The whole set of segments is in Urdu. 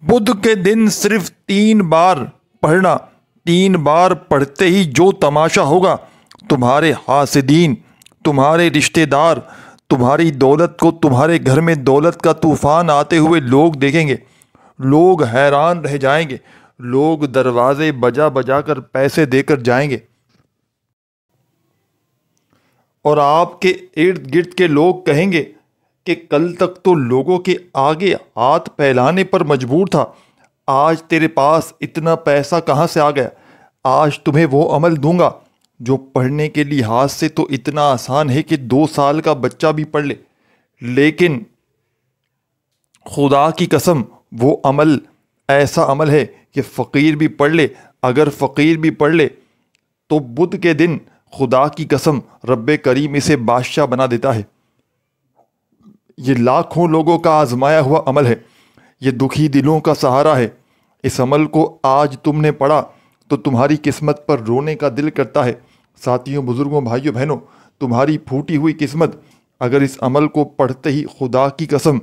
بدھ کے دن صرف 3 بار پڑھنا، 3 بار پڑھتے ہی جو تماشا ہوگا، تمہارے حاسدین، تمہارے رشتہ دار، تمہاری دولت کو، تمہارے گھر میں دولت کا طوفان آتے ہوئے لوگ دیکھیں گے، لوگ حیران رہ جائیں گے، لوگ دروازے بجا بجا کر پیسے دے کر جائیں گے، اور آپ کے ارد گرد کے لوگ کہیں گے کہ کل تک تو لوگوں کے آگے ہاتھ پھیلانے پر مجبور تھا، آج تیرے پاس اتنا پیسہ کہاں سے آ گیا؟ آج تمہیں وہ عمل دوں گا جو پڑھنے کے لحاظ سے تو اتنا آسان ہے کہ 2 سال کا بچہ بھی پڑھ لے، لیکن خدا کی قسم وہ عمل ایسا عمل ہے کہ فقیر بھی پڑھ لے، اگر فقیر بھی پڑھ لے تو بدھ کے دن خدا کی قسم رب کریم اسے بادشاہ بنا دیتا ہے۔ یہ لاکھوں لوگوں کا آزمایا ہوا عمل ہے، یہ دکھی دلوں کا سہارا ہے۔ اس عمل کو آج تم نے پڑھا تو تمہاری قسمت پر رونے کا دل کرتا ہے۔ ساتھیوں، بزرگوں، بھائیوں، بہنوں، تمہاری پھوٹی ہوئی قسمت اگر اس عمل کو پڑھتے ہی خدا کی قسم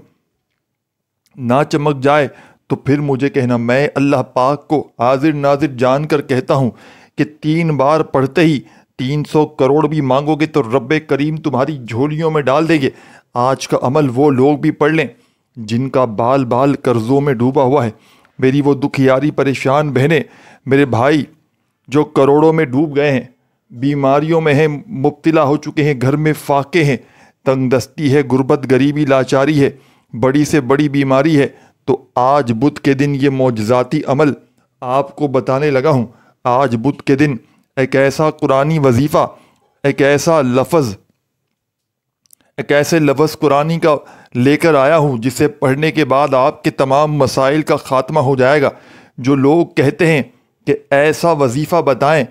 نہ چمک جائے تو پھر مجھے کہنا، میں اللہ پاک کو حاضر ناظر جان کر کہتا ہوں کہ 3 بار پڑھتے ہی 300 کروڑ بھی مانگو گے تو رب کریم تمہاری جھولیوں میں ڈال دیں گے۔ آج کا عمل وہ لوگ بھی پڑھ لیں جن کا بال بال قرضوں میں ڈوبا ہوا ہے۔ میری وہ دکھیاری پریشان بہنیں، میرے بھائی جو کروڑوں میں ڈوب گئے ہیں، بیماریوں میں ہیں، مبتلا ہو چکے ہیں، گھر میں فاقے ہیں، تنگ دستی ہے، غربت، غریبی، لاچاری ہے، بڑی سے بڑی بیماری ہے، تو آج بدھ کے دن یہ معجزاتی عمل آپ کو بتانے لگا ہوں۔ آج بدھ کے دن ایک ایسا قرآنی وظیفہ، ایک ایسا لفظ، ایک ایسے لفظ قرآنی کا لے کر آیا ہوں جسے پڑھنے کے بعد آپ کے تمام مسائل کا خاتمہ ہو جائے گا۔ جو لوگ کہتے ہیں کہ ایسا وظیفہ بتائیں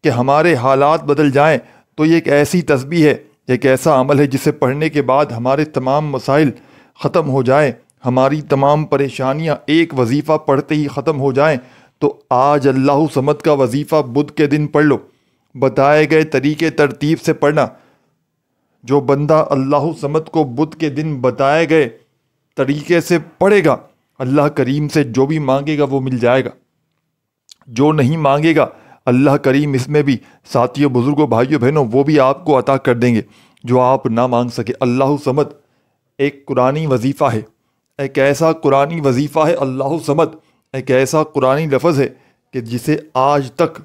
کہ ہمارے حالات بدل جائیں، تو یہ ایک ایسی تسبیح ہے، ایک ایسا عمل ہے جسے پڑھنے کے بعد ہمارے تمام مسائل ختم ہو جائیں، ہماری تمام پریشانیاں ایک وظیفہ پڑھتے ہی ختم ہو جائیں۔ تو آج اللہ صمد کا وظیفہ بدھ کے دن پڑھ لو، بتائے گئے طریقے ترتیب سے پڑھنا۔ جو بندہ اللہ صمد کو بدھ کے دن بتائے گئے طریقے سے پڑھے گا، اللہ کریم سے جو بھی مانگے گا وہ مل جائے گا، جو نہیں مانگے گا اللہ کریم اس میں بھی، ساتھیوں، بزرگوں، بھائیوں، بہنوں، وہ بھی آپ کو عطا کر دیں گے جو آپ نہ مانگ سکے۔ اللہ صمد ایک قرآنی وظیفہ ہے، ایک ایسا قرآنی وظیفہ ہے، اللہ صمد ایک ایسا قرآنی لفظ ہے کہ جسے آج تک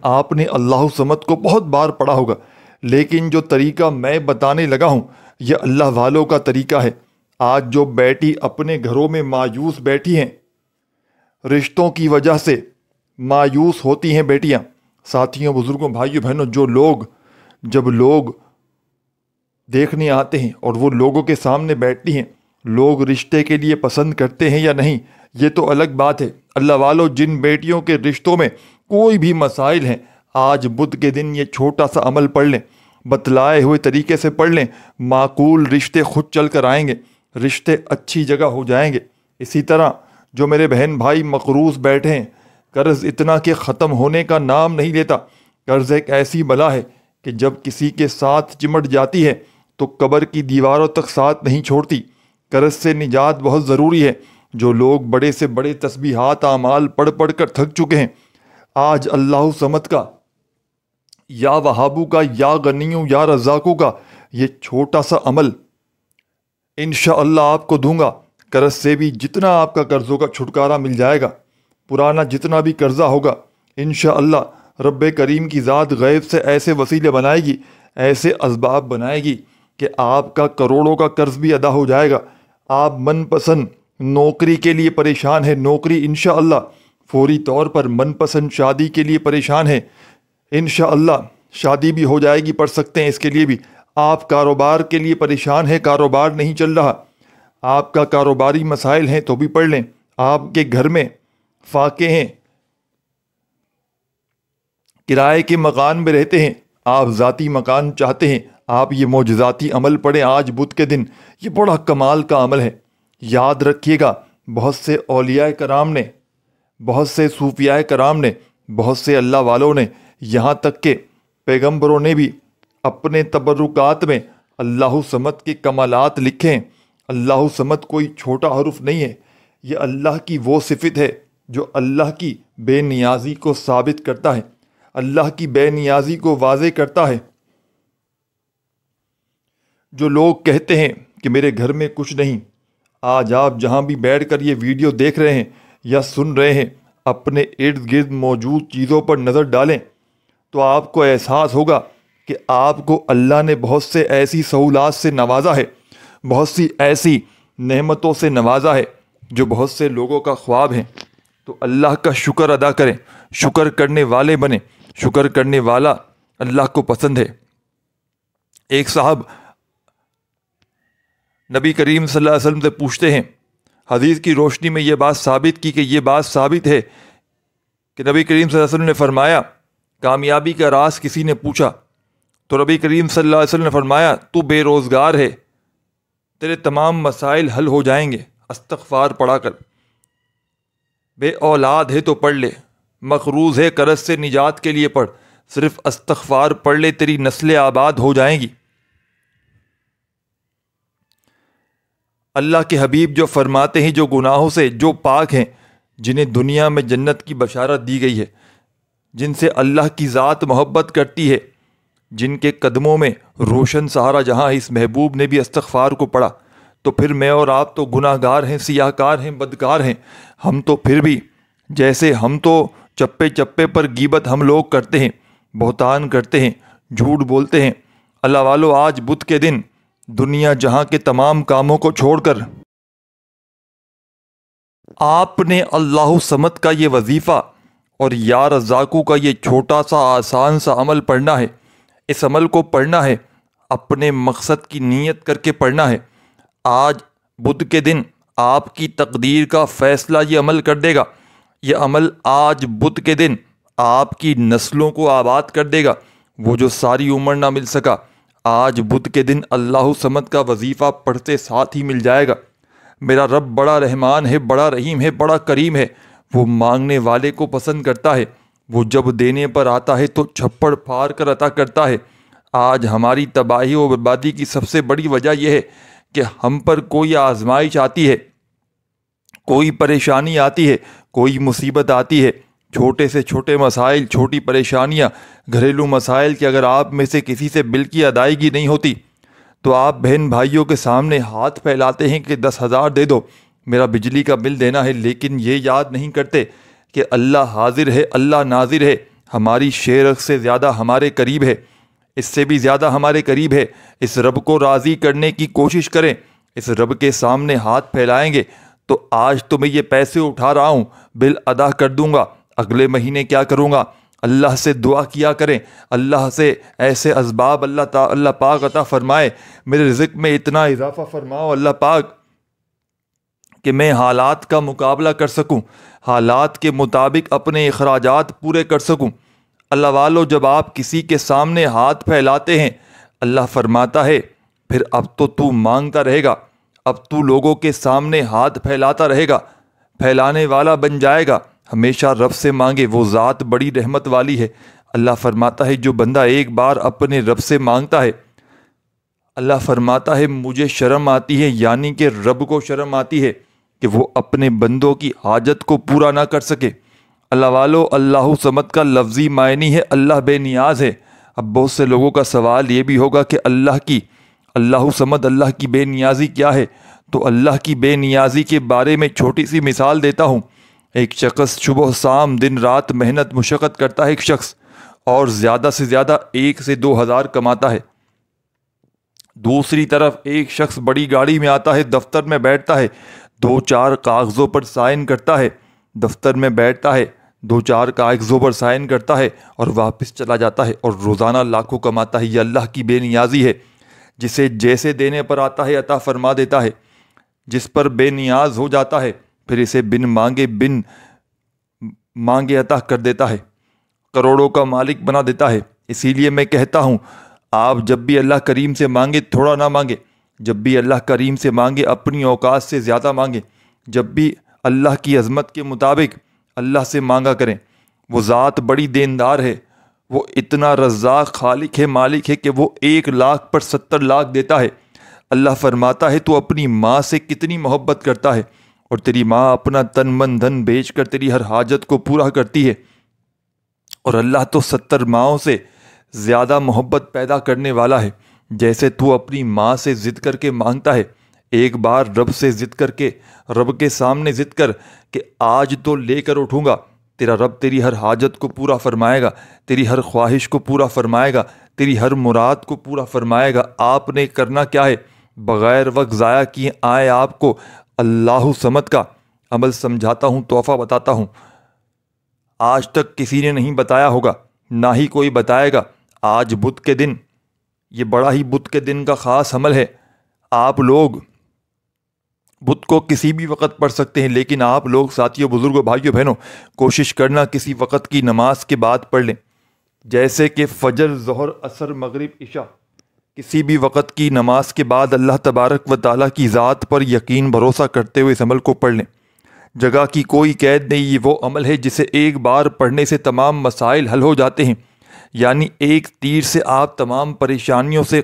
آپ نے اللہ صمد کو بہت بار پڑھا ہوگا، لیکن جو طریقہ میں بتانے لگا ہوں یہ اللہ والوں کا طریقہ ہے۔ آج جو بیٹی اپنے گھروں میں مایوس بیٹھی ہیں، رشتوں کی وجہ سے مایوس ہوتی ہیں بیٹیاں، ساتھیوں، بزرگوں، بھائیوں، بہنوں، جب لوگ دیکھنے آتے ہیں اور وہ لوگوں کے سامنے بیٹھتی ہیں، لوگ رشتے کے لیے پسند کرتے ہیں یا نہیں یہ تو الگ بات ہے۔ اللہ والوں، جن بیٹیوں کے رشتوں میں کوئی بھی مسائل ہیں، آج بدھ کے دن یہ چھوٹا سا عمل پڑھ لیں، بتلائے ہوئے طریقے سے پڑھ لیں، معقول رشتے خود چل کر آئیں گے، رشتے اچھی جگہ ہو جائیں گے۔ اسی طرح جو میرے بہن بھائی مقروض بیٹھے ہیں، قرض اتنا کہ ختم ہونے کا نام نہیں لیتا۔ قرض ایک ایسی بلا ہے کہ جب کسی کے ساتھ چمٹ جاتی ہے تو قبر کی دیواروں تک ساتھ نہیں چھوڑتی۔ قرض سے نجات بہت ضروری ہے۔ جو لوگ بڑے سے بڑے تسبیحات اعمال پڑھ پڑھ کر تھک چکے ہیں، آج اللہ صمد کا، یا وہابو کا، یا غنیوں، یا رزاقوں کا یہ چھوٹا سا عمل انشاءاللہ آپ کو دوں گا۔ قرض سے بھی جتنا آپ کا قرضوں کا چھٹکارا مل جائے گا، پرانا جتنا بھی قرضہ ہوگا، انشاءاللہ رب کریم کی ذات غیب سے ایسے وسیلے بنائے گی، ایسے اسباب بنائے گی کہ آپ کا کروڑوں کا قرض بھی ادا ہو جائے گا۔ آپ من پسند نوکری کے لیے پریشان ہیں، نوکری انشاءاللہ فوری طور پر، من پسند شادی کے لیے پریشان ہیں، انشاءاللہ شادی بھی ہو جائے گی، پڑھ سکتے ہیں اس کے لیے بھی۔ آپ کاروبار کے لیے پریشان ہیں، کاروبار نہیں چل رہا، آپ کا کاروباری مسائل ہیں تو بھی پڑھ لیں۔ آپ کے گھر میں فاقے ہیں، کرائے کے مکان میں رہتے ہیں، آپ ذاتی مکان چاہتے ہیں، آپ یہ معجزاتی عمل پڑھیں آج بدھ کے دن۔ یہ بڑا کمال کا عمل ہے۔ یاد رکھیے گا، بہت سے اولیاء کرام نے، بہت سے صوفیاء کرام نے، بہت سے اللہ والوں نے، یہاں تک کہ پیغمبروں نے بھی اپنے تبرکات میں اللہ صمد کے کمالات لکھے ہیں۔ اللہ صمد کوئی چھوٹا حرف نہیں ہے، یہ اللہ کی وہ صفت ہے جو اللہ کی بے نیازی کو ثابت کرتا ہے، اللہ کی بے نیازی کو واضح کرتا ہے۔ جو لوگ کہتے ہیں کہ میرے گھر میں کچھ نہیں، آج آپ جہاں بھی بیٹھ کر یہ ویڈیو دیکھ رہے ہیں یا سن رہے ہیں، اپنے ارد گرد موجود چیزوں پر نظر ڈالیں تو آپ کو احساس ہوگا کہ آپ کو اللہ نے بہت سے ایسی سہولات سے نوازا ہے، بہت سی ایسی نعمتوں سے نوازا ہے جو بہت سے لوگوں کا خواب ہیں۔ تو اللہ کا شکر ادا کریں، شکر کرنے والے بنیں، شکر کرنے والا اللہ کو پسند ہے۔ ایک صاحب نبی کریم صلی اللہ علیہ وسلم سے پوچھتے ہیں، حدیث کی روشنی میں یہ بات ثابت کی کہ یہ بات ثابت ہے کہ نبی کریم صلی اللہ علیہ وسلم نے فرمایا، کامیابی کا راز کسی نے پوچھا تو نبی کریم صلی اللہ علیہ وسلم نے فرمایا، تو بے روزگار ہے، تیرے تمام مسائل حل ہو جائیں گے استغفار پڑھا کر۔ بے اولاد ہے تو پڑھ لے، مقروض ہے قرض سے نجات کے لیے پڑھ، صرف استغفار پڑھ لے، تیری نسلیں آباد ہو جائیں گی۔ اللہ کے حبیب جو فرماتے ہیں، جو گناہوں سے جو پاک ہیں، جنہیں دنیا میں جنت کی بشارت دی گئی ہے، جن سے اللہ کی ذات محبت کرتی ہے، جن کے قدموں میں روشن سہارا جہاں، اس محبوب نے بھی استغفار کو پڑھا، تو پھر میں اور آپ تو گناہ گار ہیں، سیاہ کار ہیں، بدکار ہیں۔ ہم تو پھر بھی جیسے ہم تو چپے چپے پر غیبت ہم لوگ کرتے ہیں، بہتان کرتے ہیں، جھوٹ بولتے ہیں۔ اللہ والو، آج بدھ کے دن دنیا جہاں کے تمام کاموں کو چھوڑ کر آپ نے اللہ صمد کا یہ وظیفہ اور یا رزاقو کا یہ چھوٹا سا آسان سا عمل پڑھنا ہے۔ اس عمل کو پڑھنا ہے، اپنے مقصد کی نیت کر کے پڑھنا ہے۔ آج بدھ کے دن آپ کی تقدیر کا فیصلہ یہ عمل کر دے گا۔ یہ عمل آج بدھ کے دن آپ کی نسلوں کو آباد کر دے گا۔ وہ جو ساری عمر نہ مل سکا، آج بدھ کے دن اللہ صمد کا وظیفہ پڑھتے ساتھ ہی مل جائے گا۔ میرا رب بڑا رحمان ہے، بڑا رحیم ہے، بڑا کریم ہے۔ وہ مانگنے والے کو پسند کرتا ہے، وہ جب دینے پر آتا ہے تو چھپڑ پھاڑ کر عطا کرتا ہے۔ آج ہماری تباہی و بربادی کی سب سے بڑی وجہ یہ ہے کہ ہم پر کوئی آزمائش آتی ہے، کوئی پریشانی آتی ہے، کوئی مصیبت آتی ہے، چھوٹے سے چھوٹے مسائل، چھوٹی پریشانیاں، گھریلو مسائل کہ اگر آپ میں سے کسی سے بل کی ادائیگی نہیں ہوتی تو آپ بہن بھائیوں کے سامنے ہاتھ پھیلاتے ہیں کہ 10,000 دے دو، میرا بجلی کا بل دینا ہے، لیکن یہ یاد نہیں کرتے کہ اللہ حاضر ہے، اللہ ناظر ہے، ہماری شعر سے زیادہ ہمارے قریب ہے، اس سے بھی زیادہ ہمارے قریب ہے۔ اس رب کو راضی کرنے کی کوشش کریں، اس رب کے سامنے ہاتھ پھیلائیں گے تو آج تو میں یہ پیسے اٹھا رہا ہوں، بل ادا کر دوں گا، اگلے مہینے کیا کروں گا؟ اللہ سے دعا کیا کریں، اللہ سے ایسے اسباب اللہ پاک عطا فرمائے، میرے رزق میں اتنا اضافہ فرماؤ اللہ پاک کہ میں حالات کا مقابلہ کر سکوں، حالات کے مطابق اپنے اخراجات پورے کر سکوں۔ اللہ والو، جب آپ کسی کے سامنے ہاتھ پھیلاتے ہیں، اللہ فرماتا ہے پھر اب تو مانگتا رہے گا، اب تو لوگوں کے سامنے ہاتھ پھیلاتا رہے گا، پھیلانے والا بن جائے گا۔ ہمیشہ رب سے مانگے، وہ ذات بڑی رحمت والی ہے۔ اللہ فرماتا ہے جو بندہ ایک بار اپنے رب سے مانگتا ہے، اللہ فرماتا ہے مجھے شرم آتی ہے، یعنی کہ رب کو شرم آتی ہے کہ وہ اپنے بندوں کی حاجت کو پورا نہ کر سکے۔ اللہ والو، اللہ صمد کا لفظی معنی ہے اللہ بے نیاز ہے۔ اب بہت سے لوگوں کا سوال یہ بھی ہوگا کہ اللہ صمد، اللہ کی بے نیازی کیا ہے؟ تو اللہ کی بے نیازی کے بارے میں چھوٹی سی مثال دیتا ہوں۔ ایک شخص صبح شام دن رات محنت مشقت کرتا ہے، ایک شخص، اور زیادہ سے زیادہ 1 سے 2,000 کماتا ہے۔ دوسری طرف ایک شخص بڑی گاڑی میں آتا ہے، دفتر میں بیٹھتا ہے، 2-4 کاغذوں پر سائن کرتا ہے، دفتر میں بیٹھتا ہے، 2-4 کاغذوں پر سائن کرتا ہے اور واپس چلا جاتا ہے اور روزانہ لاکھوں کماتا ہے۔ یہ اللہ کی بے نیازی ہے، جسے جیسے دینے پر آتا ہے عطا فرما دیتا ہے، جس پر بے نیاز ہو جاتا ہے پھر اسے بن مانگے عطا کر دیتا ہے، کروڑوں کا مالک بنا دیتا ہے۔ اسی لیے میں کہتا ہوں، آپ جب بھی اللہ کریم سے مانگے تھوڑا نہ مانگے، جب بھی اللہ کریم سے مانگے اپنی اوقات سے زیادہ مانگے، جب بھی اللہ کی عظمت کے مطابق اللہ سے مانگا کریں۔ وہ ذات بڑی دیندار ہے، وہ اتنا رزاق خالق ہے، مالک ہے کہ وہ 1 لاکھ پر 70 لاکھ دیتا ہے۔ اللہ فرماتا ہے تو اپنی ماں سے کتنی محبت کرتا ہے، اور تیری ماں اپنا تن من دھن بیچ کر تیری ہر حاجت کو پورا کرتی ہے، اور اللہ تو 70 ماؤں سے زیادہ محبت پیدا کرنے والا ہے۔ جیسے تو اپنی ماں سے ضد کر کے مانگتا ہے، ایک بار رب سے ضد کر کے، رب کے سامنے ضد کر کہ آج تو لے کر اٹھوں گا، تیرا رب تیری ہر حاجت کو پورا فرمائے گا، تیری ہر خواہش کو پورا فرمائے گا، تیری ہر مراد کو پورا فرمائے گا۔ آپ نے کرنا کیا ہے؟ بغیر وقت ضائع کیے آئے آپ کو اللہ صمد کا عمل سمجھاتا ہوں، تحفہ بتاتا ہوں۔ آج تک کسی نے نہیں بتایا ہوگا، نہ ہی کوئی بتائے گا۔ آج بدھ کے دن، یہ بڑا ہی بدھ کے دن کا خاص عمل ہے۔ آپ لوگ بدھ کو کسی بھی وقت پڑھ سکتے ہیں، لیکن آپ لوگ ساتھیوں، بزرگوں، بھائیوں، بہنوں، کوشش کرنا کسی وقت کی نماز کے بعد پڑھ لیں، جیسے کہ فجر، ظہر، عصر، مغرب، عشاء۔ کسی بھی وقت کی نماز کے بعد اللہ تبارک و تعالیٰ کی ذات پر یقین بھروسہ کرتے ہوئے اس عمل کو پڑھ لیں۔ جگہ کی کوئی قید نہیں، یہ وہ عمل ہے جسے ایک بار پڑھنے سے تمام مسائل حل ہو جاتے ہیں، یعنی ایک تیر سے آپ تمام پریشانیوں سے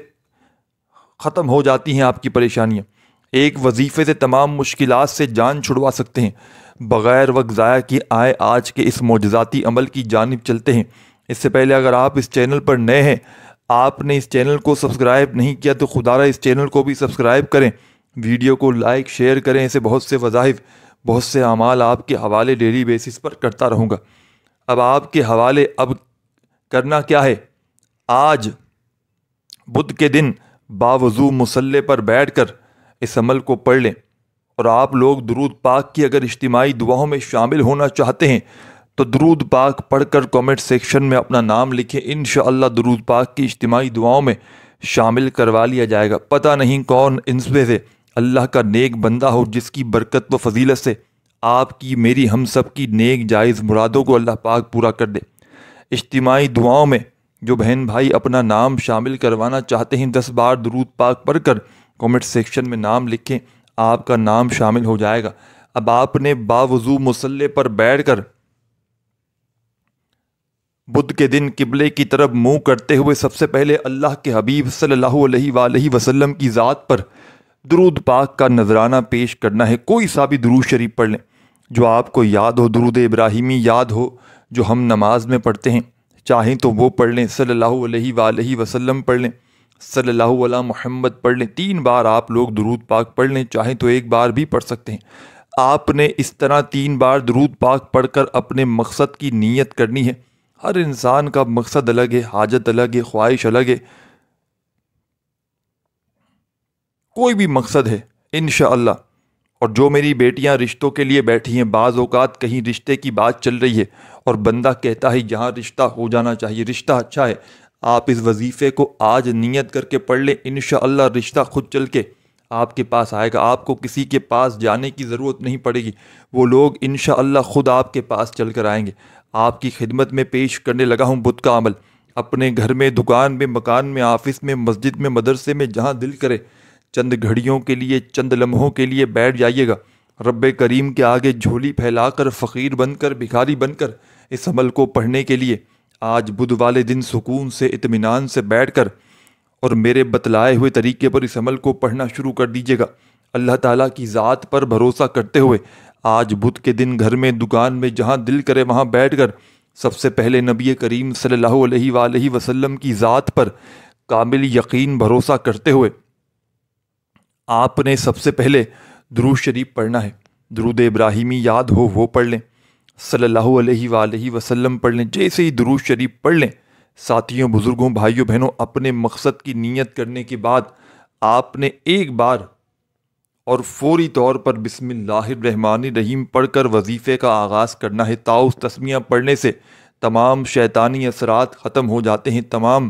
ختم ہو جاتی ہیں آپ کی پریشانیاں۔ ایک وظیفے سے تمام مشکلات سے جان چھڑوا سکتے ہیں۔ بغیر وقت ضائع کیے آئے آج کے اس معجزاتی عمل کی جانب چلتے ہیں۔ اس سے پہلے اگر آپ اس چینل پر نئے ہیں، آپ نے اس چینل کو سبسکرائب نہیں کیا تو خدا را اس چینل کو بھی سبسکرائب کریں، ویڈیو کو لائک شیئر کریں۔ ایسے بہت سے وظائف، بہت سے اعمال آپ کے حوالے ڈیلی بیسس پر کرتا رہوں گا۔ اب آپ کے حوالے اب کرنا کیا ہے؟ آج بدھ کے دن باوضو مصلی پر بیٹھ کر اس عمل کو پڑھ لیں، اور آپ لوگ درود پاک کی اگر اجتماعی دعاؤں میں شامل ہونا چاہتے ہیں تو درود پاک پڑھ کر کامنٹ سیکشن میں اپنا نام لکھیں، انشاءاللہ درود پاک کی اجتماعی دعاؤں میں شامل کروا لیا جائے گا۔ پتہ نہیں کون ان میں سے اللہ کا نیک بندہ ہو جس کی برکت و فضیلت سے آپ کی، میری، ہم سب کی نیک جائز مرادوں کو اللہ پاک پورا کر دے۔ اجتماعی دعاؤں میں جو بہن بھائی اپنا نام شامل کروانا چاہتے ہیں، 10 بار درود پاک پڑھ کر کامنٹ سیکشن میں نام لکھیں، آپ کا نام شامل ہو جائے گا۔ اب آپ نے باوضو مصلی پر بیٹھ کر بدھ کے دن قبلے کی طرف منہ کرتے ہوئے سب سے پہلے اللہ کے حبیب صلی اللہ علیہ وآلہ وسلم کی ذات پر درود پاک کا نذرانہ پیش کرنا ہے۔ کوئی سا بھی درود شریف پڑھ لیں جو آپ کو یاد ہو، درود ابراہیمی یاد ہو جو ہم نماز میں پڑھتے ہیں، چاہیں تو وہ پڑھ لیں، صلی اللہ علیہ وآلہ وسلم پڑھ لیں، صلی اللہ علیہ محمد پڑھ لیں۔ 3 بار آپ لوگ درود پاک پڑھ لیں، چاہیں تو 1 بار بھی پڑھ سکتے ہیں۔ آپ نے اس طرح 3 بار درود پاک پڑھ کر اپنے مقصد کی نیت کرنی ہے۔ ہر انسان کا مقصد الگ ہے، حاجت الگ ہے، خواہش الگ ہے، کوئی بھی مقصد ہے انشاءاللہ۔ اور جو میری بیٹیاں رشتوں کے لیے بیٹھی ہیں، بعض اوقات کہیں رشتے کی بات چل رہی ہے اور بندہ کہتا ہے جہاں رشتہ ہو جانا چاہیے، رشتہ اچھا ہے، آپ اس وظیفے کو آج نیت کر کے پڑھ لیں، انشاءاللہ رشتہ خود چل کے آپ کے پاس آئے گا۔ آپ کو کسی کے پاس جانے کی ضرورت نہیں پڑے گی، وہ لوگ انشاءاللہ خود آپ کے پاس چل کر آئیں گے۔ آپ کی خدمت میں پیش کرنے لگا ہوں بدھ کا عمل۔ اپنے گھر میں، دکان میں، مکان میں، آفس میں، مسجد میں، مدرسے میں، جہاں دل کرے چند گھڑیوں کے لیے، چند لمحوں کے لیے بیٹھ جائیے گا، رب کریم کے آگے جھولی پھیلا کر، فقیر بن کر، بھکاری بن کر اس عمل کو پڑھنے کے لیے آج بدھ والے دن سکون سے، اطمینان سے بیٹھ کر اور میرے بتلائے ہوئے طریقے پر اس عمل کو پڑھنا شروع کر دیجیے گا۔ اللہ تعالیٰ کی ذات پر بھروسہ کرتے ہوئے آج بدھ کے دن گھر میں، دکان میں، جہاں دل کرے وہاں بیٹھ کر سب سے پہلے نبی کریم صلی اللہ علیہ وآلہ وسلم کی ذات پر کامل یقین بھروسہ کرتے ہوئے آپ نے سب سے پہلے درود شریف پڑھنا ہے۔ درود ابراہیمی یاد ہو وہ پڑھ لیں، صلی اللہ علیہ وآلہ وسلم پڑھ لیں۔ جیسے ہی درود شریف پڑھ لیں، ساتھیوں، بزرگوں، بھائیوں، بہنوں، اپنے مقصد کی نیت کرنے کے بعد آپ نے 1 بار اور فوری طور پر بسم اللہ الرحمن الرحیم پڑھ کر وظیفے کا آغاز کرنا ہے۔ تعوذ تسمیہ پڑھنے سے تمام شیطانی اثرات ختم ہو جاتے ہیں، تمام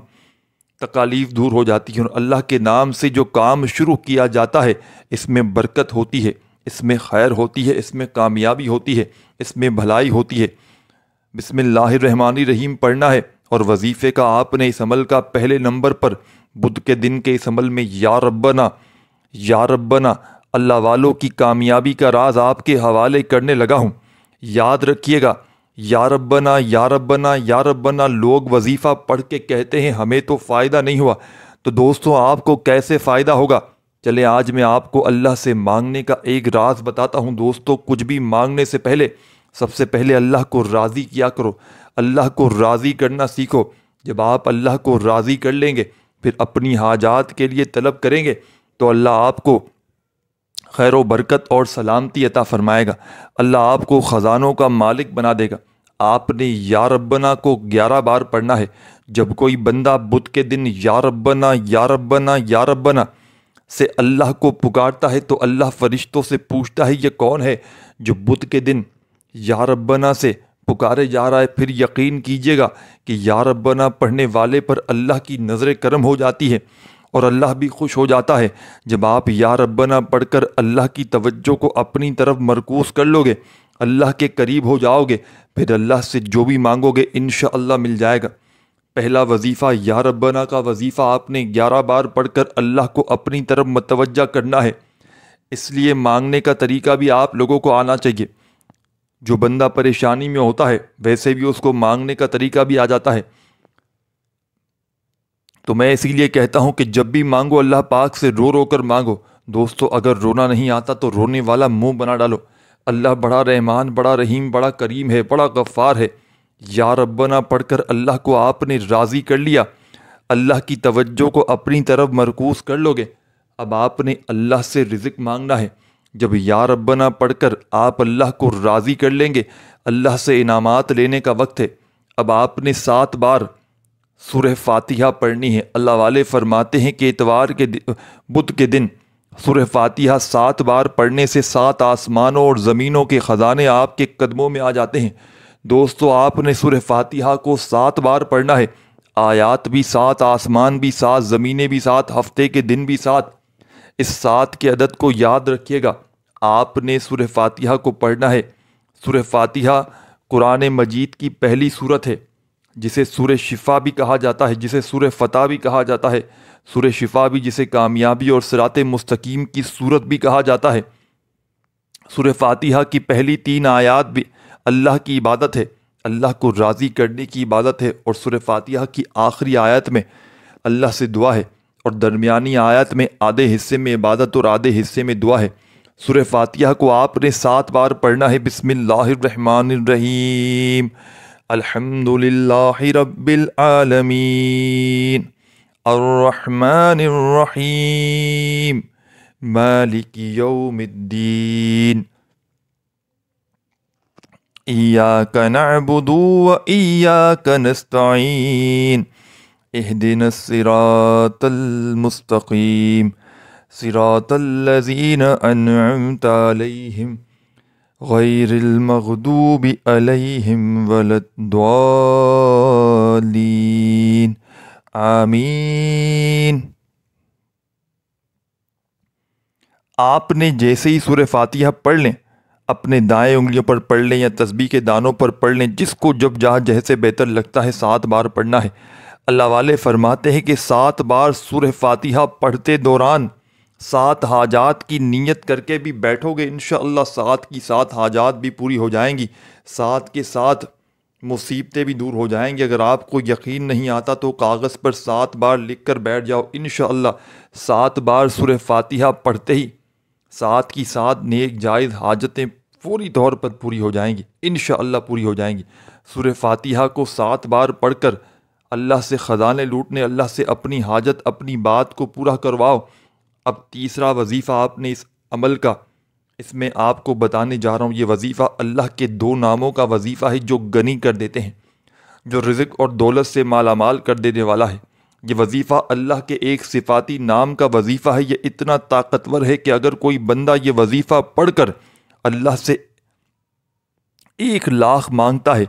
تکالیف دور ہو جاتی ہیں، اور اللہ کے نام سے جو کام شروع کیا جاتا ہے اس میں برکت ہوتی ہے، اس میں خیر ہوتی ہے، اس میں کامیابی ہوتی ہے، اس میں بھلائی ہوتی ہے۔ بسم اللہ الرحمن الرحیم پڑھنا ہے، اور وظیفے کا آپ نے اس عمل کا پہلے نمبر پر بدھ کے دن کے اس عمل میں یا ربنا، یا ربنا، اللہ والوں کی کامیابی کا راز آپ کے حوالے کرنے لگا ہوں۔ یاد رکھیے گا، یا ربنا، یا ربنا، یا ربنا لوگ وظیفہ پڑھ کے کہتے ہیں ہمیں تو فائدہ نہیں ہوا، تو دوستوں آپ کو کیسے فائدہ ہوگا؟ چلیں آج میں آپ کو اللہ سے مانگنے کا ایک راز بتاتا ہوں دوستو۔ کچھ بھی مانگنے سے پہلے سب سے پہلے اللہ کو راضی کیا کرو، اللہ کو راضی کرنا سیکھو۔ جب آپ اللہ کو راضی کر لیں گے پھر اپنی حاجات کے لیے طلب کریں گے تو اللہ آپ کو خیر و برکت اور سلامتی عطا فرمائے گا، اللہ آپ کو خزانوں کا مالک بنا دے گا۔ آپ نے یا ربنا کو 11 بار پڑھنا ہے۔ جب کوئی بندہ بدھ کے دن یا ربنا یا ربنا یا ربنا سے اللہ کو پکارتا ہے تو اللہ فرشتوں سے پوچھتا ہے یہ کون ہے جو بدھ کے دن یا ربنا سے پکارے جا رہا ہے؟ پھر یقین کیجئے گا کہ یا ربنا پڑھنے والے پر اللہ کی نظر کرم ہو جاتی ہے اور اللہ بھی خوش ہو جاتا ہے۔ جب آپ یا ربنا پڑھ کر اللہ کی توجہ کو اپنی طرف مرکوز کر لو گے، اللہ کے قریب ہو جاؤ گے، پھر اللہ سے جو بھی مانگو گے انشاءاللہ مل جائے گا۔ پہلا وظیفہ یا ربنا کا وظیفہ آپ نے 11 بار پڑھ کر اللہ کو اپنی طرف متوجہ کرنا ہے۔ اس لیے مانگنے کا طریقہ بھی آپ لوگوں کو آنا چاہیے۔ جو بندہ پریشانی میں ہوتا ہے ویسے بھی اس کو مانگنے کا طریقہ بھی آ جاتا ہے۔ تو میں اسی لیے کہتا ہوں کہ جب بھی مانگو اللہ پاک سے رو رو کر مانگو۔ دوستو اگر رونا نہیں آتا تو رونے والا منہ بنا ڈالو۔ اللہ بڑا رحمان، بڑا رحیم، بڑا کریم ہے، بڑا غفار ہے۔ یا ربنا پڑھ کر اللہ کو آپ نے راضی کر لیا، اللہ کی توجہ کو اپنی طرف مرکوز کر لو گے۔ اب آپ نے اللہ سے رزق مانگنا ہے۔ جب یا ربنا پڑھ کر آپ اللہ کو راضی کر لیں گے، اللہ سے انعامات لینے کا وقت ہے۔ اب آپ نے 7 بار سورہ فاتحہ پڑھنی ہے۔ اللہ والے فرماتے ہیں کہ اتوار کے بدھ کے دن سورہ فاتحہ 7 بار پڑھنے سے 7 آسمانوں اور زمینوں کے خزانے آپ کے قدموں میں آ جاتے ہیں۔ دوستو آپ نے سورہ فاتحہ کو 7 بار پڑھنا ہے، آیات بھی 7، آسمان بھی 7، زمینیں بھی 7، ہفتے کے دن بھی 7۔ اس 7 کے عدد کو یاد رکھیے گا۔ آپ نے سورہ فاتحہ کو پڑھنا ہے۔ سورہ فاتحہ قرآن مجید کی پہلی سورت ہے، جسے سورہ شفا بھی کہا جاتا ہے، جسے سورہ فتح بھی کہا جاتا ہے۔ سورہ شفا بھی جسے کامیابی اور صراط مستقیم کی سورت بھی کہا جاتا ہے۔ سورہ فاتحہ کی پہلی 3 آیات بھی اللہ کی عبادت ہے، اللہ کو راضی کرنے کی عبادت ہے، اور سورہ فاتحہ کی آخری آیت میں اللہ سے دعا ہے، اور درمیانی آیت میں آدھے حصے میں عبادت اور آدھے حصے میں دعا ہے۔ سورہ فاتحہ کو آپ نے 7 بار پڑھنا ہے۔ بسم اللہ الرحمن الرحیم، الحمد للہ رب العالمین، الرحمن الرحیم، مالک یوم الدین، ایاک نعبد و ایاک نستعین، اہدنا الصراط المستقیم، صراط الذین انعمت علیہم غیر المغضوب علیہم ولا الضالین، آمین۔ آپ نے جیسے ہی سورہ فاتحہ پڑھ لیں، اپنے دائیں انگلیوں پر پڑھ لیں یا تسبیح کے دانوں پر پڑھ لیں، جس کو جب جہاں جیسے بہتر لگتا ہے 7 بار پڑھنا ہے۔ اللہ والے فرماتے ہیں کہ 7 بار سورہ فاتحہ پڑھتے دوران 7 حاجات کی نیت کر کے بھی بیٹھو گے، انشاءاللہ 7 کی 7 حاجات بھی پوری ہو جائیں گی، 7 کے 7 مصیبتیں بھی دور ہو جائیں گی۔ اگر آپ کو یقین نہیں آتا تو کاغذ پر 7 بار لکھ کر بیٹھ جاؤ، انشاءاللہ 7 بار سورہ فاتحہ پڑھتے ہی 7 کی 7 نیک جائز حاجتیں پوری طور پر پوری ہو جائیں گی، انشاءاللہ پوری ہو جائیں گی۔ سورہ فاتحہ کو 7 بار پڑھ کر اللہ سے خزانے لوٹنے، اللہ سے اپنی حاجت، اپنی بات کو پورا کرواؤ۔ اب تیسرا وظیفہ آپ نے اس عمل کا، اس میں آپ کو بتانے جا رہا ہوں۔ یہ وظیفہ اللہ کے 2 ناموں کا وظیفہ ہے جو غنی کر دیتے ہیں، جو رزق اور دولت سے مالا مال کر دینے والا ہے۔ یہ وظیفہ اللہ کے ایک صفاتی نام کا وظیفہ ہے۔ یہ اتنا طاقتور ہے کہ اگر کوئی بندہ یہ وظیفہ پڑھ کر اللہ سے 1 لاکھ مانگتا ہے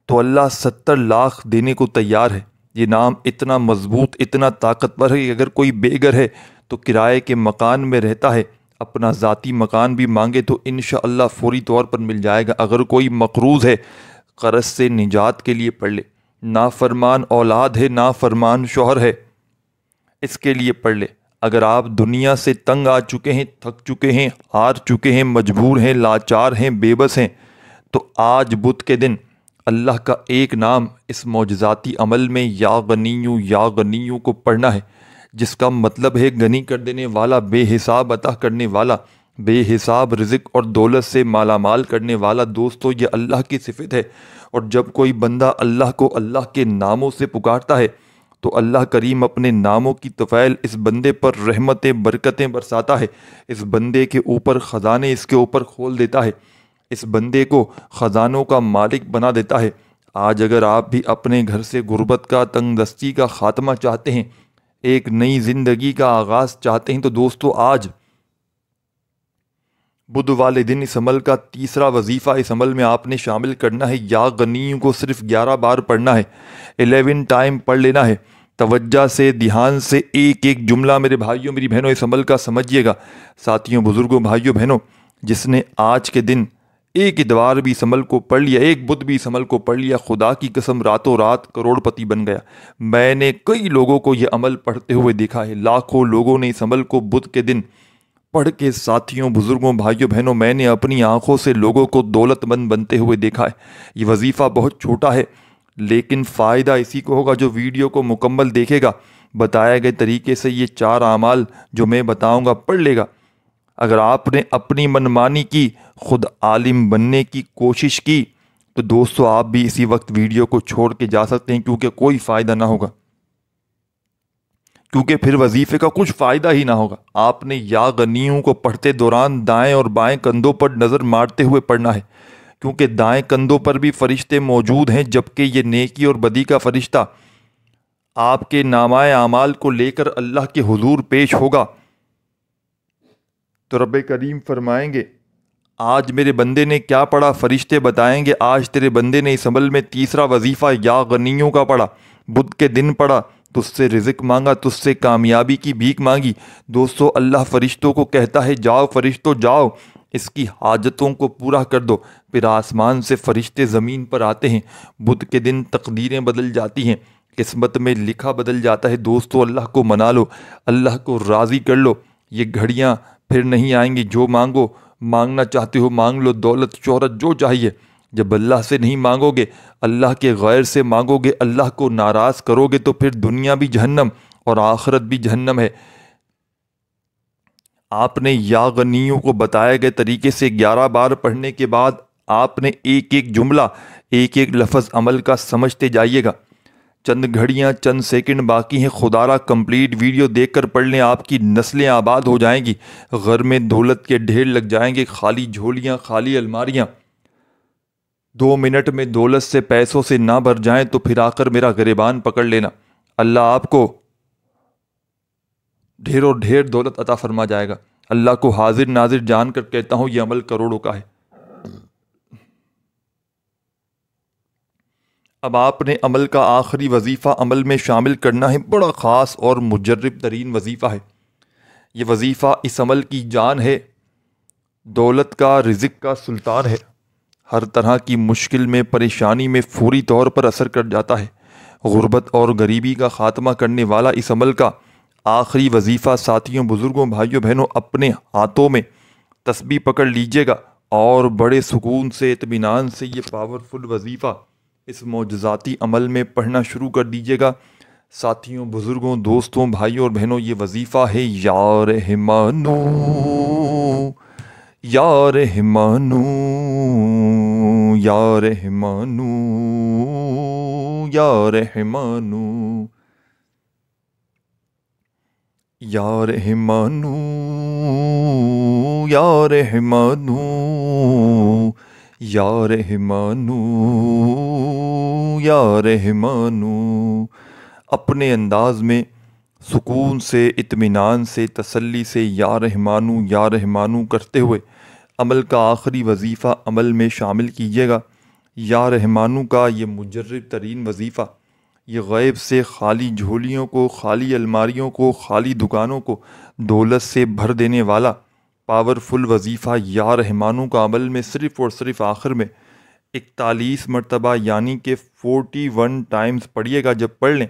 تو اللہ 70 لاکھ دینے کو تیار ہے۔ یہ نام اتنا مضبوط، اتنا طاقتور ہے کہ اگر کوئی بے گھر ہے تو کرائے کے مکان میں رہتا ہے، اپنا ذاتی مکان بھی مانگے تو انشاءاللہ فوری طور پر مل جائے گا۔ اگر کوئی مقروض ہے، قرض سے نجات کے لیے پڑھ لے۔ نافرمان اولاد ہے، نافرمان شوہر ہے، اس کے لیے پڑھ لے۔ اگر آپ دنیا سے تنگ آ چکے ہیں، تھک چکے ہیں، ہار چکے ہیں، مجبور ہیں، لاچار ہیں، بے بس ہیں، تو آج بدھ کے دن اللہ کا ایک نام اس معجزاتی عمل میں یا غنیو کو پڑھنا ہے۔ جس کا مطلب ہے غنی کر دینے والا، بے حساب عطا کرنے والا، بے حساب رزق اور دولت سے مالا مال کرنے والا۔ دوستو یہ اللہ کی صفت ہے، اور جب کوئی بندہ اللہ کو اللہ کے ناموں سے پکارتا ہے تو اللہ کریم اپنے ناموں کی طفیل اس بندے پر رحمتیں برکتیں برساتا ہے، اس بندے کے اوپر خزانے اس کے اوپر کھول دیتا ہے، اس بندے کو خزانوں کا مالک بنا دیتا ہے۔ آج اگر آپ بھی اپنے گھر سے غربت کا، تنگ دستی کا خاتمہ چاہتے ہیں، ایک نئی زندگی کا آغاز چاہتے ہیں، تو دوستو آج بدھ والے دن اس عمل کا تیسرا وظیفہ اس عمل میں آپ نے شامل کرنا ہے۔ یا غنی کو صرف 11 بار پڑھنا ہے، 11 ٹائم پڑھ لینا ہے۔ توجہ سے، دھیان سے ایک ایک جملہ میرے بھائیوں میری بہنوں اس عمل کا سمجھیے گا۔ ساتھیوں، بزرگوں، بھائیوں بہنوں، جس نے آج کے دن ایک اتوار بھی اس عمل کو پڑھ لیا، ایک بدھ بھی اس عمل کو پڑھ لیا، خدا کی قسم راتوں رات کروڑ پتی بن گیا۔ میں نے کئی لوگوں کو یہ عمل پڑھتے ہوئے دیکھا ہے، لاکھوں لوگوں نے اس عمل کو بدھ کے دن پڑھ کے، ساتھیوں، بزرگوں، بھائیوں بہنوں، میں نے اپنی آنکھوں سے لوگوں کو دولت مند بنتے ہوئے دیکھا ہے۔ یہ وظیفہ بہت چھوٹا ہے، لیکن فائدہ اسی کو ہوگا جو ویڈیو کو مکمل دیکھے گا۔ بتائے گئے طریقے سے یہ 4 اعمال جو میں بتاؤں گا پڑھ لے گا۔ اگر آپ نے اپنی منمانی کی، خود عالم بننے کی کوشش کی، تو دوستو آپ بھی اسی وقت ویڈیو کو چھوڑ کے جا سکتے ہیں، کیونکہ کوئی فائدہ نہ ہوگا، کیونکہ پھر وظیفے کا کچھ فائدہ ہی نہ ہوگا۔ آپ نے یا غنیوں کو پڑھتے دوران دائیں اور بائیں کندھوں پر نظر مارتے ہوئے پڑھنا ہے، کیونکہ دائیں کندھوں پر بھی فرشتے موجود ہیں، جبکہ یہ نیکی اور بدی کا فرشتہ آپ کے نامہ اعمال کو لے کر اللہ کے حضور پیش ہوگا۔ تو رب کریم فرمائیں گے آج میرے بندے نے کیا پڑھا؟ فرشتے بتائیں گے آج تیرے بندے نے اس عمل میں تیسرا وظیفہ یا غنیوں کا پڑھا، بدھ کے دن پڑھا، تجھ سے رزق مانگا، تجھ سے کامیابی کی بھیک مانگی۔ دوستو اللہ فرشتوں کو کہتا ہے جاؤ فرشتوں جاؤ، اس کی حاجتوں کو پورا کر دو۔ پھر آسمان سے فرشتے زمین پر آتے ہیں، بدھ کے دن تقدیریں بدل جاتی ہیں، قسمت میں لکھا بدل جاتا ہے۔ دوستو اللہ کو منا لو، اللہ کو راضی کر لو، یہ گھڑیاں پھر نہیں آئیں گی۔ جو مانگو، مانگنا چاہتے ہو مانگ لو، دولت شہرت جو چاہیے۔ جب اللہ سے نہیں مانگو گے، اللہ کے غیر سے مانگو گے، اللہ کو ناراض کرو گے، تو پھر دنیا بھی جہنم اور آخرت بھی جہنم ہے۔ آپ نے یا غنیوں کو بتائے گئے طریقے سے 11 بار پڑھنے کے بعد آپ نے ایک ایک جملہ، ایک ایک لفظ عمل کا سمجھتے جائیے گا۔ چند گھڑیاں، چند سیکنڈ باقی ہیں، خدا را کمپلیٹ ویڈیو دیکھ کر پڑھ لیں، آپ کی نسلیں آباد ہو جائیں گی، گھر میں دولت کے ڈھیر لگ جائیں گے، خالی جھولیاں، خالی الماریاں۔ 2 منٹ میں دولت سے، پیسوں سے نہ بھر جائیں تو پھر آ کر میرا گریبان پکڑ لینا، اللہ آپ کو ڈھیر اور ڈھیر دولت عطا فرما جائے گا۔ اللہ کو حاضر ناظر جان کر کہتا ہوں یہ عمل کروڑوں کا ہے۔ اب آپ نے عمل کا آخری وظیفہ عمل میں شامل کرنا ہے، بڑا خاص اور مجرب ترین وظیفہ ہے۔ یہ وظیفہ اس عمل کی جان ہے، دولت کا، رزق کا سلطان ہے، ہر طرح کی مشکل میں، پریشانی میں فوری طور پر اثر کر جاتا ہے، غربت اور غریبی کا خاتمہ کرنے والا اس عمل کا آخری وظیفہ۔ ساتھیوں، بزرگوں، بھائیوں بہنوں، اپنے ہاتھوں میں تسبیح پکڑ لیجئے گا اور بڑے سکون سے، اطمینان سے یہ پاورفل وظیفہ اس معجزاتی عمل میں پڑھنا شروع کر دیجئے گا۔ ساتھیوں، بزرگوں، دوستوں، بھائیوں اور بہنوں، یہ وظیفہ ہے یا رحمانو یا رحمانو یا رحمانو یا رحمانو یا رحمانو یا رحمانو یا رحمانو یا رحمانو۔ اپنے انداز میں سکون سے، اطمینان سے، تسلی سے یا رحمانو کرتے ہوئے عمل کا آخری وظیفہ عمل میں شامل کیجیے گا۔ یا رحمانو کا یہ مجرب ترین وظیفہ، یہ غیب سے خالی جھولیوں کو، خالی الماریوں کو، خالی دکانوں کو دولت سے بھر دینے والا پاورفل وظیفہ یا رحمانو کا عمل میں صرف اور صرف آخر میں 41 مرتبہ یعنی کہ 41 ٹائمز پڑھیے گا۔ جب پڑھ لیں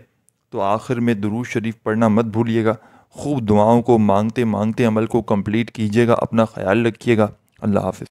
تو آخر میں درود شریف پڑھنا مت بھولیے گا۔ خوب دعاؤں کو مانگتے مانگتے عمل کو کمپلیٹ کیجیے گا۔ اپنا خیال رکھیے گا۔ اللہ حافظ۔